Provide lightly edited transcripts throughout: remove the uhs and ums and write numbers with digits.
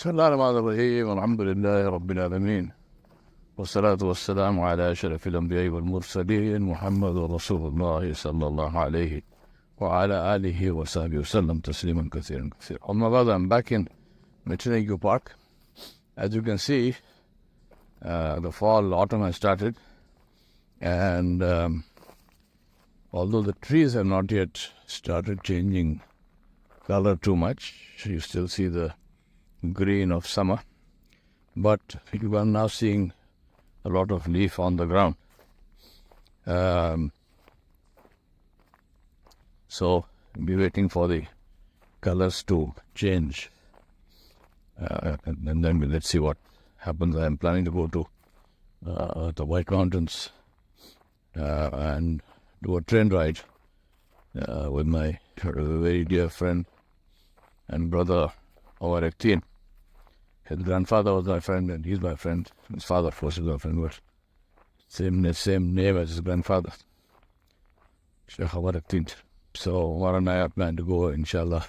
بسم الله الرحمن الرحيم الحمد لله رب العالمين والصلاة والسلام على أشرف الأنبياء والمرسلين محمد رسول الله صلى الله عليه وعلى آله وصحبه وسلم تسليما كثيرا كثيرا. On my brother, I'm back in Mitchell Park. As you can see, the fall, autumn has started, and although the trees have not yet started changing color too much, you still see the green of summer, but you are now seeing a lot of leaf on the ground. So be waiting for the colors to change, and then let's see what happens. I am planning to go to the White Mountains and do a train ride with my very dear friend and brother Omar Akhtin. His grandfather was my friend and he's my friend. His father, of course, is my friend, but same name as his grandfather, Sheikh Omar Akhtin. So Omar and I are planning to go, inshallah,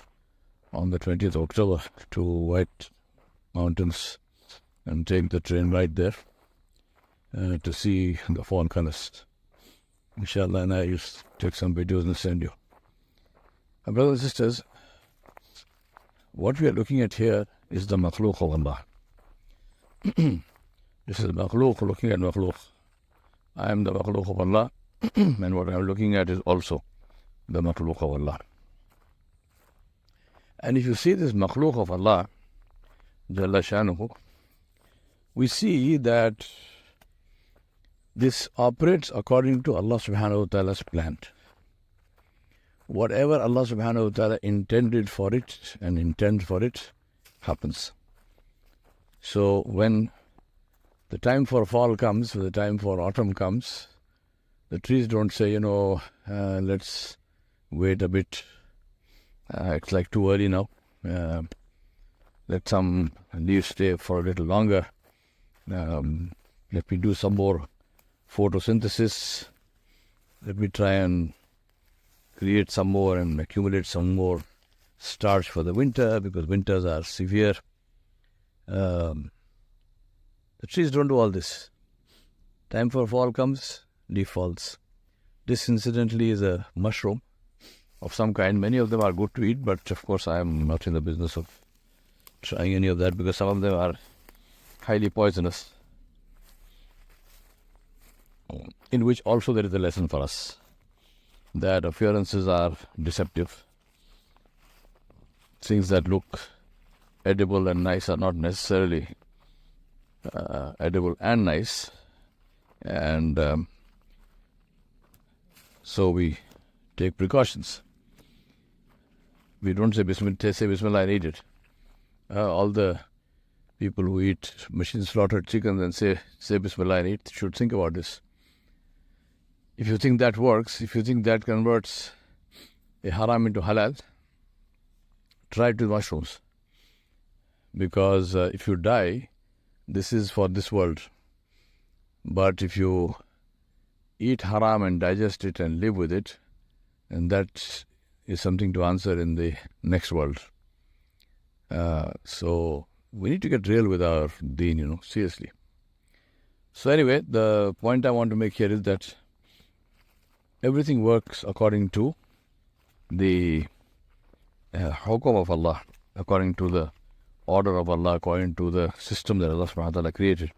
on the 20th of October to White Mountains and take the train ride there to see the fall colors. Inshallah, and I used to take some videos and send you. My brothers and sisters, what we are looking at here is the makhluk of Allah. This is makhluk looking at makhluk. I am the makhluk of Allah, and what I am looking at is also the makhluk of Allah. And if you see this makhluk of Allah, Jalla Shanuhu, we see that this operates according to Allah subhanahu wa ta'ala's plan. Whatever Allah subhanahu wa ta'ala intended for it and intends for it happens. So when the time for fall comes, the time for autumn comes, the trees don't say, let's wait a bit. It's like too early now. Let some leaves stay for a little longer. Let me do some more photosynthesis. Let me try and create some more and accumulate some more starch for the winter, because winters are severe. The trees don't do all this. Time for fall comes, leaf falls. This incidentally is a mushroom of some kind. Many of them are good to eat, but of course I am not in the business of trying any of that, because some of them are highly poisonous, in which also there is a lesson for us, that appearances are deceptive. Things that look edible and nice are not necessarily edible and nice. And so we take precautions. We don't say Bismillah, and eat it. All the people who eat machine-slaughtered chickens and say Bismillah and eat should think about this. If you think that works, if you think that converts a haram into halal, try it with mushrooms. Because if you die, this is for this world. But if you eat haram and digest it and live with it, and that is something to answer in the next world. So we need to get real with our deen, seriously. So anyway, the point I want to make here is that everything works according to the hukum of Allah, according to the order of Allah, according to the system that Allah subhanahu wa ta'ala created.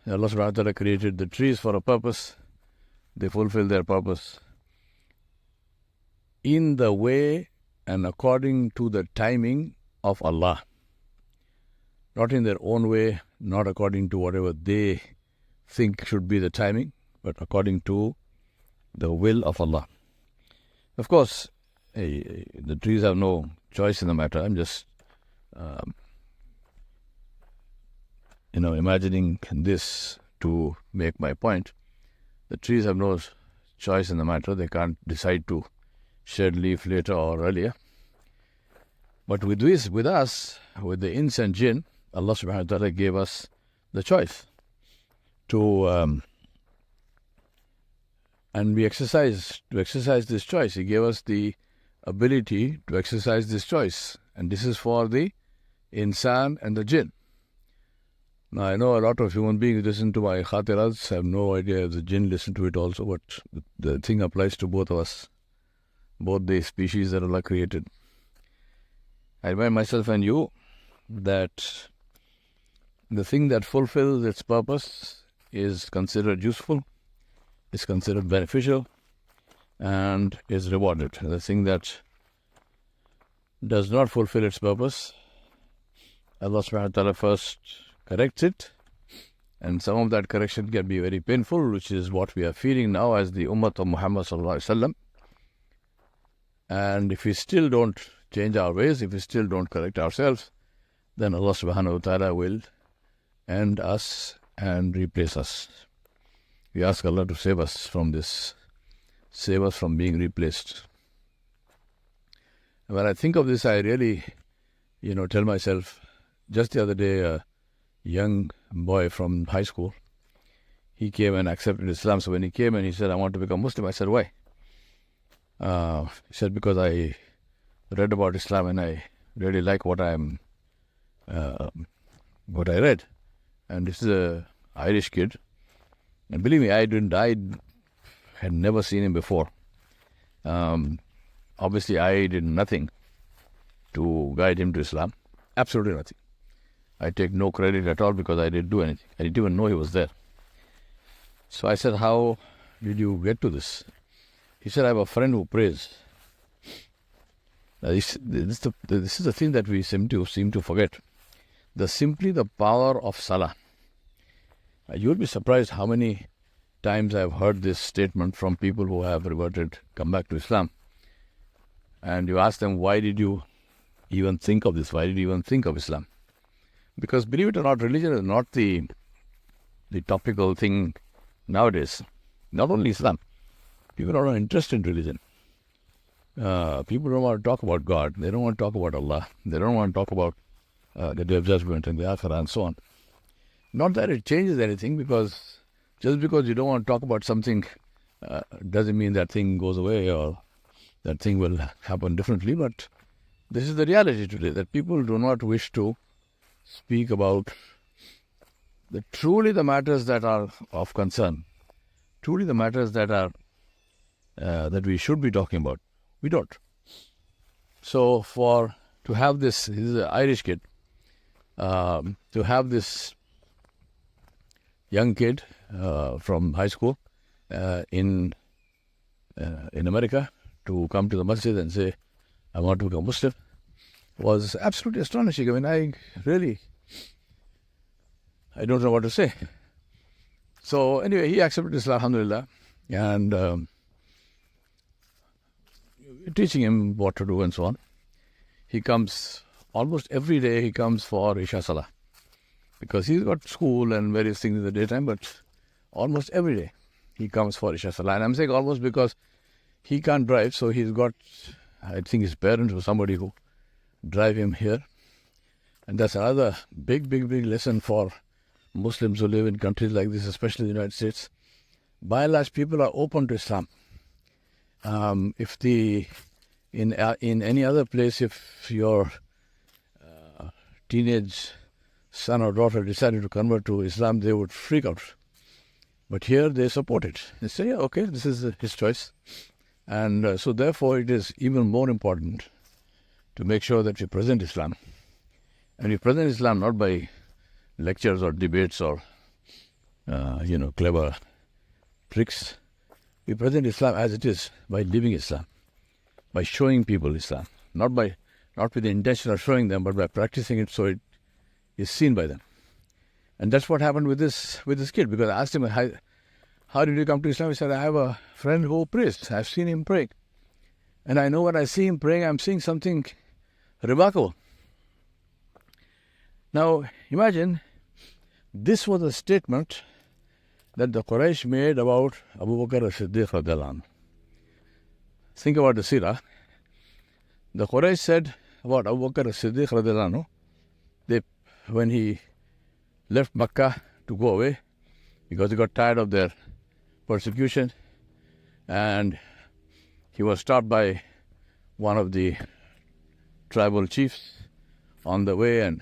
Allah subhanahu wa ta'ala created the trees for a purpose. They fulfill their purpose in the way and according to the timing of Allah. Not in their own way, not according to whatever they think should be the timing, but according to the will of Allah. Of course, the trees have no choice in the matter. I'm just, imagining this to make my point. The trees have no choice in the matter. They can't decide to shed leaf later or earlier. But with us, with the ins and jinn, Allah subhanahu wa ta'ala gave us the choice to and we exercise this choice. He gave us the ability to exercise this choice, and this is for the insan and the jinn. Now, I know a lot of human beings listen to my khatiras. I have no idea if the jinn listen to it also, but the thing applies to both of us, both the species that Allah created. I remind myself and you that the thing that fulfills its purpose is considered useful, is considered beneficial, and is rewarded. The thing that does not fulfill its purpose, Allah subhanahu wa ta'ala first corrects it, and some of that correction can be very painful, which is what we are feeling now as the Ummah of Muhammad sallallahu alaihi wasallam. And if we still don't change our ways, if we still don't correct ourselves, then Allah subhanahu wa ta'ala will end us and replace us. We ask Allah to save us from this, save us from being replaced. When I think of this, I really, tell myself, just the other day, a young boy from high school, he came and accepted Islam. So when he came and he said, I want to become Muslim, I said, why? He said, because I read about Islam and I really like what I read. And this is an Irish kid. And believe me, I had never seen him before. Obviously, I did nothing to guide him to Islam. Absolutely nothing. I take no credit at all because I didn't do anything. I didn't even know he was there. So I said, how did you get to this? He said, I have a friend who prays. Now, this is the thing that we seem to forget. Simply the power of Salah. You would be surprised how many times I have heard this statement from people who have come back to Islam. And you ask them, why did you even think of this? Why did you even think of Islam? Because believe it or not, religion is not the topical thing nowadays. Not only Islam. People are not interested in religion. People don't want to talk about God. They don't want to talk about Allah. They don't want to talk about the Day of Judgment and the Akhirah and so on. Not that it changes anything, because just because you don't want to talk about something doesn't mean that thing goes away or that thing will happen differently. But this is the reality today, that people do not wish to speak about truly the matters that are of concern, truly the matters that are that we should be talking about. We don't. So to have this is an Irish kid, to have this young kid from high school in America to come to the masjid and say, I want to become Muslim, was absolutely astonishing. I mean, I don't know what to say. So anyway, he accepted Islam, alhamdulillah, and teaching him what to do and so on. He comes almost every day. He comes for Isha Salah, because he's got school and various things in the daytime, but almost every day he comes for Isha Salah. And I'm saying almost because he can't drive, so he's got, I think, his parents or somebody who drive him here. And that's another big lesson for Muslims who live in countries like this, especially the United States. By and large, people are open to Islam. In any other place, if your teenage son or daughter decided to convert to Islam, they would freak out. But here they support it. They say, yeah, okay, this is his choice. And so therefore it is even more important to make sure that we present Islam. And we present Islam not by lectures or debates or, clever tricks. We present Islam as it is, by living Islam, by showing people Islam. Not with the intention of showing them, but by practicing it so it is seen by them. And that's what happened with this kid, because I asked him, how did you come to Islam? He said, I have a friend who prays. I've seen him pray. And I know when I see him praying, I'm seeing something remarkable. Now, imagine, this was a statement that the Quraysh made about Abu Bakr as-Siddiq radiallahu anhu. Think about the seerah. The Quraysh said about Abu Bakr as-Siddiq radiallahu anhu, when he left Makkah to go away, because he got tired of their persecution, and he was stopped by one of the tribal chiefs on the way, and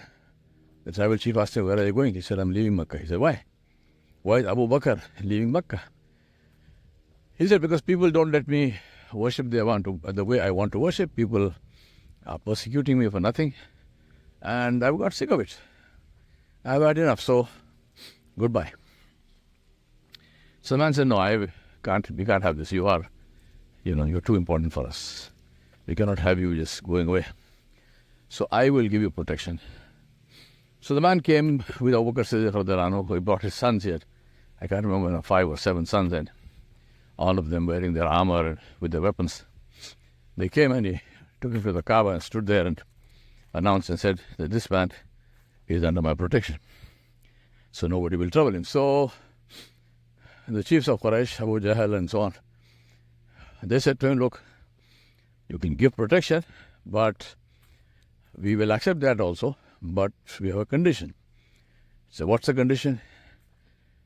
the tribal chief asked him, "Where are you going?" He said, "I'm leaving Makkah." He said, "Why? Why is Abu Bakr leaving Makkah?" He said, "Because people don't let me worship the way I want to worship. People are persecuting me for nothing, and I've got sick of it. I've had enough, so goodbye." So the man said, "No, we can't have this. You're too important for us. We cannot have you just going away. So I will give you protection." So the man came with Abu Bakr Siddiq radhiyallahu anhu. He brought his sons here. I can't remember, 5 or 7 sons, and all of them wearing their armor and with their weapons. They came and he took him to the Kaaba and stood there and announced and said that this man is under my protection, so nobody will trouble him. So the chiefs of Quraysh, Abu Jahl and so on, they said to him, "Look, you can give protection, but we will accept that also, but we have a condition." So what's the condition?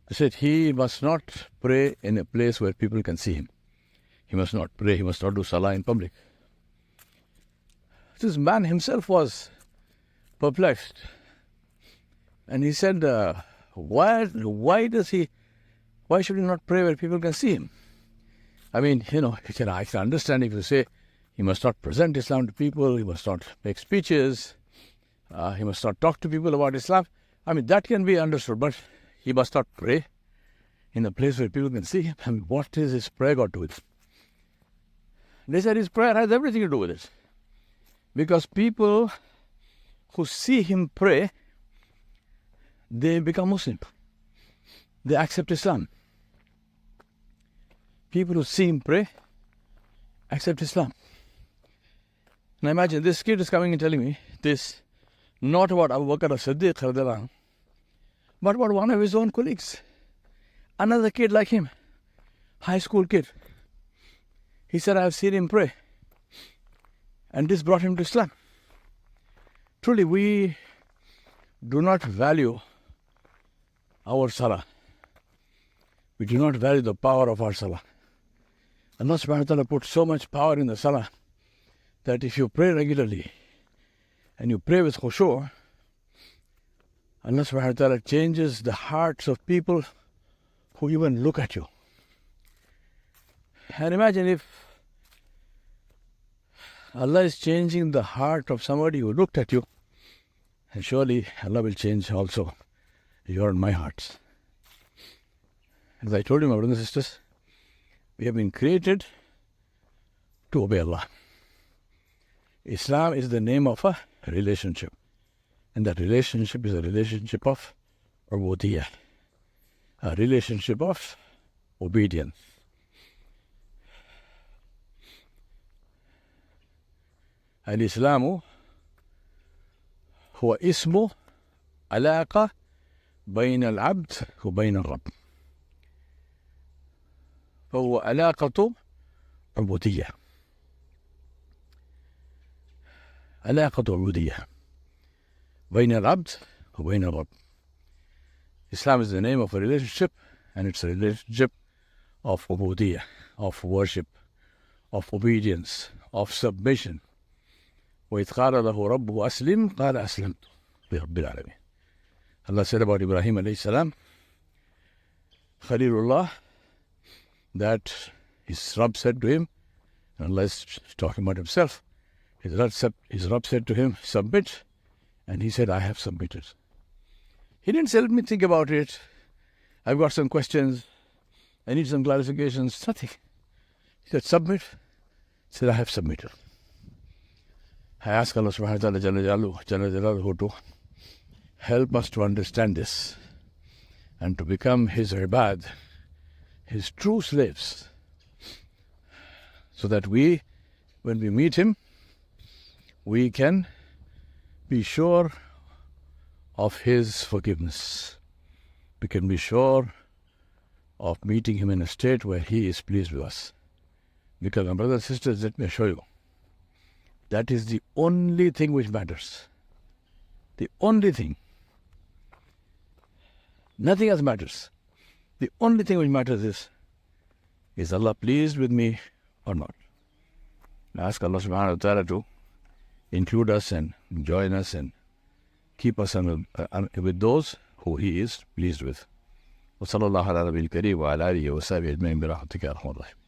They said he must not pray in a place where people can see him. He must not pray, he must not do salah in public. This man himself was perplexed. And he said, why should he not pray where people can see him? I mean, he said, I can understand if you say he must not present Islam to people, he must not make speeches, he must not talk to people about Islam. I mean, that can be understood, but he must not pray in a place where people can see him. I mean, what is his prayer got to do with it? They said his prayer has everything to do with it. Because people who see him pray, they become Muslim. They accept Islam. People who see him pray, accept Islam. Now imagine this kid is coming and telling me this, not about Abu Bakr as-Siddiq radhiyallahu anhu, but about one of his own colleagues. Another kid like him, high school kid. He said, "I have seen him pray, and this brought him to Islam." Truly, we do not value our salah. We do not value the power of our salah. Allah subhanahu wa ta'ala put so much power in the salah that if you pray regularly and you pray with khushu', Allah subhanahu wa ta'ala changes the hearts of people who even look at you. And imagine if Allah is changing the heart of somebody who looked at you, and surely Allah will change also your and my hearts. As I told you, my brothers and sisters, we have been created to obey Allah. Islam is the name of a relationship. And that relationship is a relationship of ubudiyah, a relationship of obedience. Al-Islamu huwa ismu alaqa bayna al-abd wa bayna al-Rabb. فهو علاقة عبودية. علاقة عبودية بين العبد وبين الرب. Islam is the name of a relationship, and it's a relationship of ubudiyah, of worship, of obedience, of submission. وإذ قال له ربه أسلم قال أسلمت لرب العالمين. Allah said about Ibrahim alayhi salam, Khalilullah, that his Rabb said to him, and Allah is talking about himself, his Rabb said to him, "Submit," and he said, "I have submitted." He didn't say, "Let me think about it. I've got some questions. I need some clarifications." Nothing. He said, "Submit." He said, "I have submitted." I ask Allah subhanahu wa ta'ala Jalla Jalaluhu to help us to understand this and to become His ibad, His true slaves, so that we, when we meet Him, we can be sure of His forgiveness. We can be sure of meeting Him in a state where He is pleased with us. Because, my brothers and sisters, let me assure you, that is the only thing which matters. The only thing. Nothing else matters. The only thing which matters is Allah pleased with me or not? I ask Allah subhanahu wa ta'ala to include us and join us and keep us with those who He is pleased with. وصلى الله على نبي الكريم وعلى آله وصحبه أجمعين برحمتك يا أرحم الراحمين.